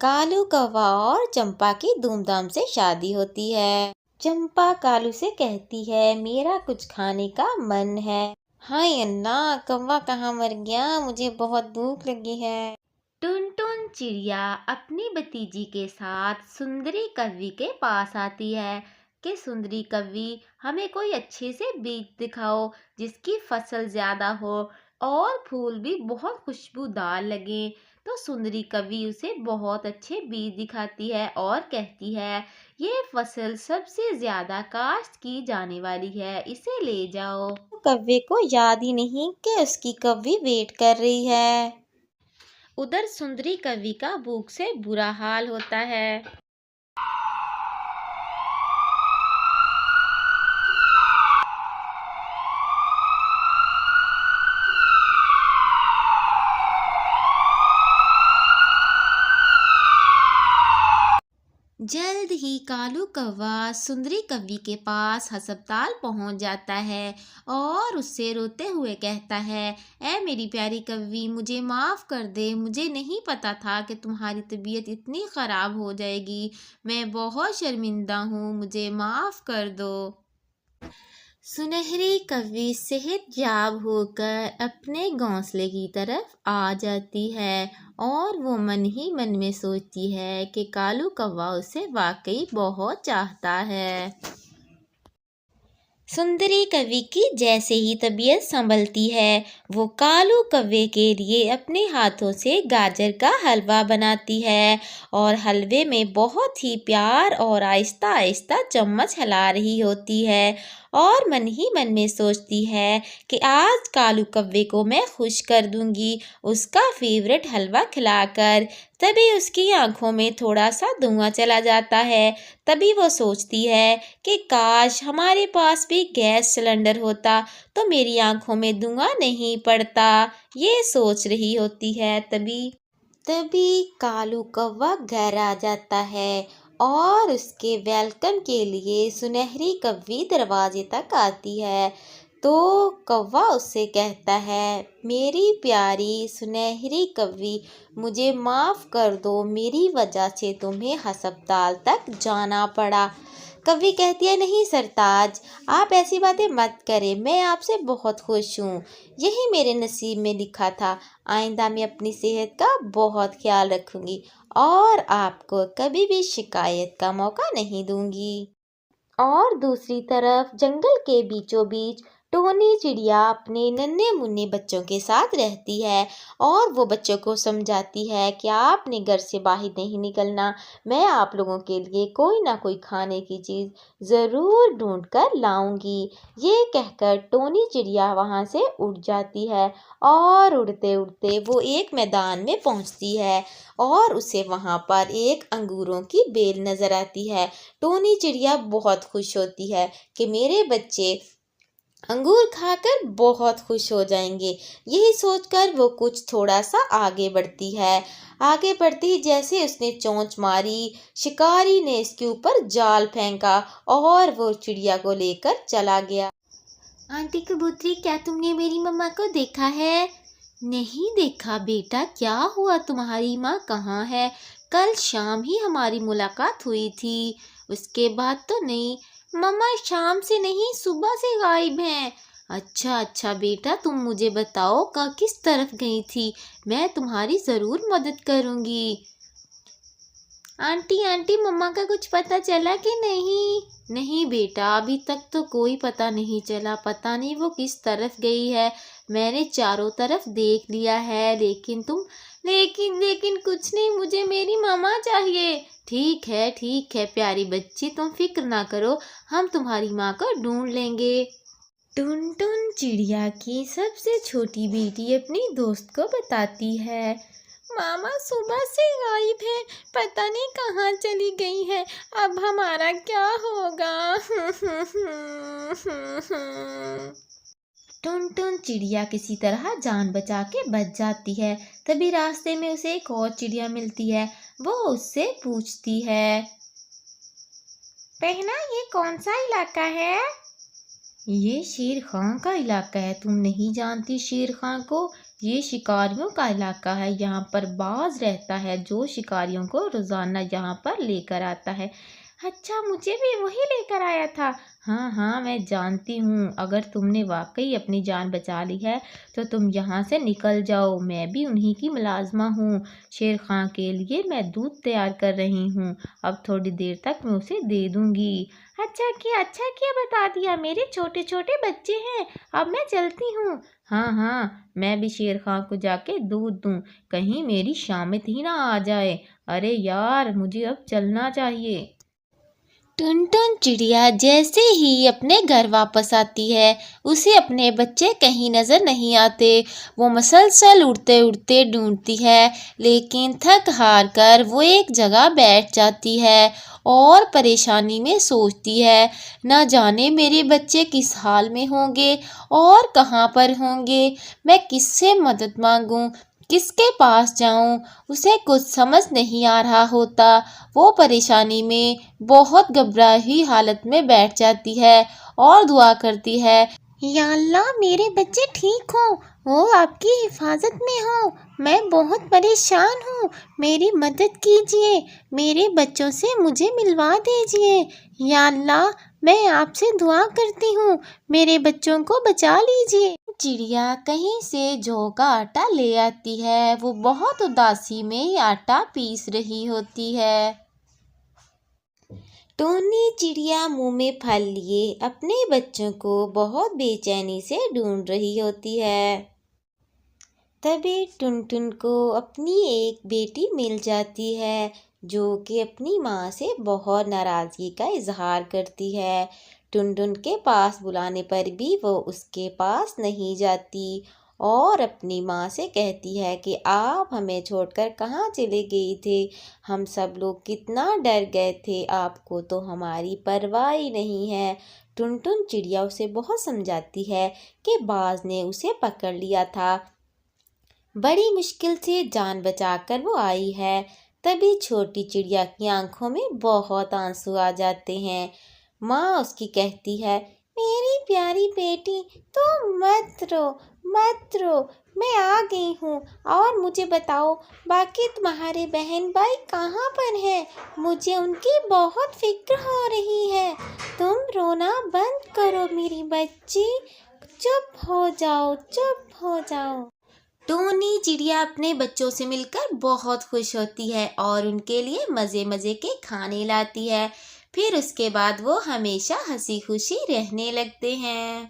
کالو کوا اور چمپا کی دھوم دھام سے شادی ہوتی ہے۔ چمپا کالو سے کہتی ہے میرا کچھ کھانے کا من ہے۔ ہائے اللہ، کوا کہاں مر گیا، مجھے بہت بھوک لگی ہے۔ ٹن ٹن چڑیا اپنی بھتیجی کے ساتھ سندری کوی کے پاس آتی ہے کہ سندری کوی ہمیں کوئی اچھے سے بیج دکھاؤ جس کی فصل زیادہ ہو اور پھول بھی بہت خوشبودار لگے۔ تو سندری کوی اسے بہت اچھے بیج دکھاتی ہے اور کہتی ہے یہ فصل سب سے زیادہ کاشت کی جانے والی ہے، اسے لے جاؤ۔ کوے کو یاد ہی نہیں کہ اس کی کوی ویٹ کر رہی ہے۔ ادھر سندری کوی کا بھوک سے برا حال ہوتا ہے۔ جلد ہی کالو کوا سندری کوی کے پاس ہسپتال پہنچ جاتا ہے اور اس سے روتے ہوئے کہتا ہے اے میری پیاری کوی، مجھے معاف کر دے، مجھے نہیں پتا تھا کہ تمہاری طبیعت اتنی خراب ہو جائے گی، میں بہت شرمندہ ہوں، مجھے معاف کر دو۔ سنہری کوی صحت یاب ہو کر اپنے گھونسلے کی طرف آ جاتی ہے اور وہ من ہی من میں سوچتی ہے کہ کالو کوا اسے واقعی بہت چاہتا ہے۔ سندری کوی کی جیسے ہی طبیعت سنبھلتی ہے وہ کالو کوے کے لیے اپنے ہاتھوں سے گاجر کا حلوہ بناتی ہے اور حلوے میں بہت ہی پیار اور آہستہ آہستہ چمچ ہلا رہی ہوتی ہے اور من ہی من میں سوچتی ہے کہ آج کالو کوے کو میں خوش کر دوں گی اس کا فیورٹ حلوہ کھلا کر۔ تبھی اس کی آنکھوں میں تھوڑا سا دھواں چلا جاتا ہے۔ تبھی وہ سوچتی ہے کہ کاش ہمارے پاس بھی گیس سلنڈر ہوتا تو میری آنکھوں میں دھواں نہیں پڑتا، یہ سوچ رہی ہوتی ہے۔ تبھی کالو کوا گھر آ جاتا ہے اور اس کے ویلکم کے لیے سنہری کوی دروازے تک آتی ہے تو کوا اس سے کہتا ہے میری پیاری سنہری کوی، مجھے معاف کر دو، میری وجہ سے تمہیں ہسپتال تک جانا پڑا۔ کوی کہتی ہے نہیں سرتاج، آپ ایسی باتیں مت کریں، میں آپ سے بہت خوش ہوں، یہی میرے نصیب میں لکھا تھا، آئندہ میں اپنی صحت کا بہت خیال رکھوں گی اور آپ کو کبھی بھی شکایت کا موقع نہیں دوں گی۔ اور دوسری طرف جنگل کے بیچوں بیچ ٹونی چڑیا اپنے ننھے منھے بچوں کے ساتھ رہتی ہے اور وہ بچوں کو سمجھاتی ہے کہ آپ نے گھر سے باہر نہیں نکلنا، میں آپ لوگوں کے لیے کوئی نہ کوئی کھانے کی چیز ضرور ڈھونڈ کر لاؤں گی۔ یہ کہہ کر ٹونی چڑیا وہاں سے اڑ جاتی ہے اور اڑتے اڑتے وہ ایک میدان میں پہنچتی ہے اور اسے وہاں پر ایک انگوروں کی بیل نظر آتی ہے۔ ٹونی چڑیا بہت خوش ہوتی ہے کہ میرے بچے انگور کھا کر بہت خوش ہو جائیں گے، یہی سوچ کر وہ کچھ تھوڑا سا آگے بڑھتی ہے۔ آگے بڑھتی ہی جیسے اس نے چونچ ماری، شکاری نے اس کے اوپر جال پھینکا اور وہ چڑیا کو لے کر چلا گیا۔ آنٹی کبوتری، کیا تم نے میری مما کو دیکھا ہے؟ نہیں دیکھا بیٹا، کیا ہوا، تمہاری ماں کہاں ہے؟ کل شام ہی ہماری ملاقات ہوئی تھی، اس کے بعد تو نہیں۔ مما شام سے نہیں، صبح سے غائب ہیں۔ اچھا اچھا بیٹا، تم مجھے بتاؤ کس طرف گئی تھی، میں تمہاری ضرور مدد کروں گی۔ آنٹی مما کا کچھ پتہ چلا کہ نہیں؟ نہیں بیٹا، ابھی تک تو کوئی پتہ نہیں چلا، پتہ نہیں وہ کس طرف گئی ہے، میں نے چاروں طرف دیکھ لیا ہے، لیکن کچھ نہیں، مجھے میری ماما چاہیے۔ ٹھیک ہے پیاری بچی، تم فکر نہ کرو، ہم تمہاری ماں کو ڈھونڈ لیں گے۔ ٹن ٹن چڑیا کی سب سے چھوٹی بیٹی اپنی دوست کو بتاتی ہے ماما صبح سے غائب ہے، پتہ نہیں کہاں چلی گئی ہے، اب ہمارا کیا ہوگا؟ ٹن ٹن چڑیا کسی طرح جان بچا کے بچ جاتی ہے۔ تبھی راستے میں اسے ایک اور چڑیا ملتی ہے، وہ اس سے پوچھتی ہے بہنا یہ کون سا علاقہ ہے؟ یہ شیر خان کا علاقہ ہے، تم نہیں جانتی شیر خان کو؟ یہ شکاریوں کا علاقہ ہے، یہاں پر باز رہتا ہے جو شکاریوں کو روزانہ یہاں پر لے کر آتا ہے۔ اچھا، مجھے بھی وہی لے کر آیا تھا۔ ہاں ہاں، میں جانتی ہوں، اگر تم نے واقعی اپنی جان بچا لی ہے تو تم یہاں سے نکل جاؤ، میں بھی انہی کی ملازمہ ہوں۔ شیر خان کے لیے میں دودھ تیار کر رہی ہوں، اب تھوڑی دیر تک میں اسے دے دوں گی۔ اچھا کیا بتا دیا، میرے چھوٹے چھوٹے بچے ہیں، اب میں چلتی ہوں۔ ہاں ہاں، میں بھی شیر خان کو جا کے دودھ دوں، کہیں میری شامت ہی نہ آ جائے۔ ارے یار، مجھے اب چلنا چاہیے۔ ٹن ٹن چڑیا جیسے ہی اپنے گھر واپس آتی ہے، اسے اپنے بچے کہیں نظر نہیں آتے۔ وہ مسلسل اڑتے اڑتے ڈھونڈتی ہے، لیکن تھک ہار کر وہ ایک جگہ بیٹھ جاتی ہے اور پریشانی میں سوچتی ہے، نہ جانے میرے بچے کس حال میں ہوں گے اور کہاں پر ہوں گے، میں کس سے مدد مانگوں، کس کے پاس جاؤں۔ اسے کچھ سمجھ نہیں آ رہا ہوتا۔ وہ پریشانی میں بہت گھبرائی حالت میں بیٹھ جاتی ہے اور دعا کرتی ہے، یا اللہ میرے بچے ٹھیک ہوں، وہ آپ کی حفاظت میں ہوں، میں بہت پریشان ہوں، میری مدد کیجیے، میرے بچوں سے مجھے ملوا دیجیے، یا اللہ میں آپ سے دعا کرتی ہوں، میرے بچوں کو بچا لیجیے۔ چڑیا کہیں سے جو کا آٹا لے آتی ہے، وہ بہت اداسی میں آٹا پیس رہی ہوتی ہے۔ ٹونی چڑیا منہ میں پھل لیے اپنے بچوں کو بہت بے چینی سے ڈھونڈ رہی ہوتی ہے۔ تبھی ٹن ٹن کو اپنی ایک بیٹی مل جاتی ہے جو کہ اپنی ماں سے بہت ناراضگی کا اظہار کرتی ہے۔ ٹن ٹن کے پاس بلانے پر بھی وہ اس کے پاس نہیں جاتی اور اپنی ماں سے کہتی ہے کہ آپ ہمیں چھوڑ کر کہاں چلے گئی تھے، ہم سب لوگ کتنا ڈر گئے تھے، آپ کو تو ہماری پرواہ ہی نہیں ہے۔ ٹن ٹن چڑیا اسے بہت سمجھاتی ہے کہ باز نے اسے پکڑ لیا تھا، بڑی مشکل سے جان بچا کر وہ آئی ہے۔ تبھی چھوٹی چڑیا کی آنکھوں میں بہت آنسو آ جاتے ہیں۔ ماں اس کی کہتی ہے، میری پیاری بیٹی تم مت رو، مت رو، میں آ گئی ہوں، اور مجھے بتاؤ باقی تمہارے بہن بھائی کہاں پر ہیں، مجھے ان کی بہت فکر ہو رہی ہے، تم رونا بند کرو میری بچی، چپ ہو جاؤ، چپ ہو جاؤ۔ ٹونی چڑیا اپنے بچوں سے مل کر بہت خوش ہوتی ہے اور ان کے لیے مزے مزے کے کھانے لاتی ہے، پھر اس کے بعد وہ ہمیشہ ہنسی خوشی رہنے لگتے ہیں۔